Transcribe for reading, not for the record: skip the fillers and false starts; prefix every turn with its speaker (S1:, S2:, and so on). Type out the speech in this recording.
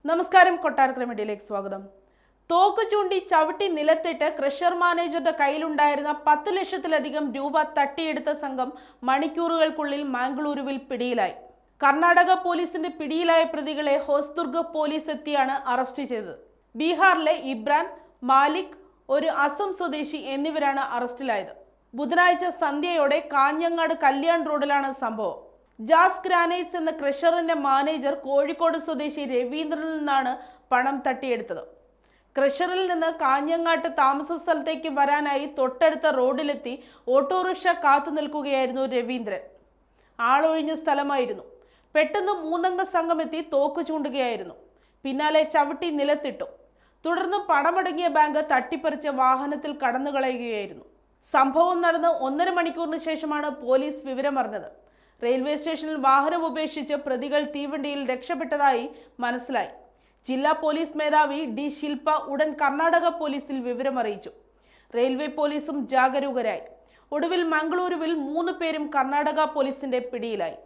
S1: നമസ്കാരം, കൊട്ടാരക്കര മീഡിയയിലേക്ക് സ്വാഗതം. തോക്ക് ചൂണ്ടി ചവിട്ടി നിലത്തിട്ട് ക്രഷർ മാനേജറുടെ കയ്യിലുണ്ടായിരുന്ന 10 ലക്ഷത്തിലധികം രൂപ തട്ടിയെടുത്ത സംഘം മണിക്കൂറുകൾക്കുള്ളിൽ മംഗളൂരുവിൽ പിടിയിലായി. കർണാടക പോലീസിന്റെ പിടിയിലായ പ്രതികളെ ഹോസ്ദുർഗ് പോലീസ് എത്തിയാണ് അറസ്റ്റ് ചെയ്തത്. ബീഹാറിലെ ഇബ്രാൻ, മാലിക്, ഒരു അസം സ്വദേശി എന്നിവരാണ് അറസ്റ്റിലായത്. ബുധനാഴ്ച സന്ധ്യയോടെ കാഞ്ഞങ്ങാട് കല്യാൺ റോഡിലാണ് സംഭവം. ജാസ് ഗ്രാനൈറ്റ്സ് എന്ന ക്രഷറിന്റെ മാനേജർ കോഴിക്കോട് സ്വദേശി രവീന്ദ്രനിൽ നിന്നാണ് പണം തട്ടിയെടുത്തത്. ക്രഷറിൽ നിന്ന് കാഞ്ഞങ്ങാട്ട് താമസ സ്ഥലത്തേക്ക് വരാനായി തൊട്ടടുത്ത റോഡിലെത്തി ഓട്ടോറിക്ഷ കാത്തു നിൽക്കുകയായിരുന്നു രവീന്ദ്രൻ. ആളൊഴിഞ്ഞ സ്ഥലമായിരുന്നു. പെട്ടെന്ന് 3 അംഗ സംഘം എത്തി തോക്ക് ചൂണ്ടുകയായിരുന്നു. പിന്നാലെ ചവിട്ടി നിലത്തിട്ടു. തുടർന്ന് പണമടങ്ങിയ ബാങ്ക് തട്ടിപ്പറിച്ച് വാഹനത്തിൽ കടന്നുകളയുകയായിരുന്നു. സംഭവം നടന്ന് 1.5 മണിക്കൂറിന് ശേഷമാണ് പോലീസ് വിവരമറിഞ്ഞത്. റെയിൽവേ സ്റ്റേഷനിൽ വാഹനം ഉപേക്ഷിച്ച് പ്രതികൾ തീവണ്ടിയിൽ രക്ഷപ്പെട്ടതായി മനസ്സിലായി. ജില്ലാ പോലീസ് മേധാവി ഡി ശില്പ ഉടൻ കർണാടക പോലീസിൽ വിവരമറിയിച്ചു. റെയിൽവേ പോലീസും ജാഗരൂകരായി. ഒടുവിൽ മംഗളൂരുവിൽ 3 പേരും കർണാടക പോലീസിന്റെ പിടിയിലായി.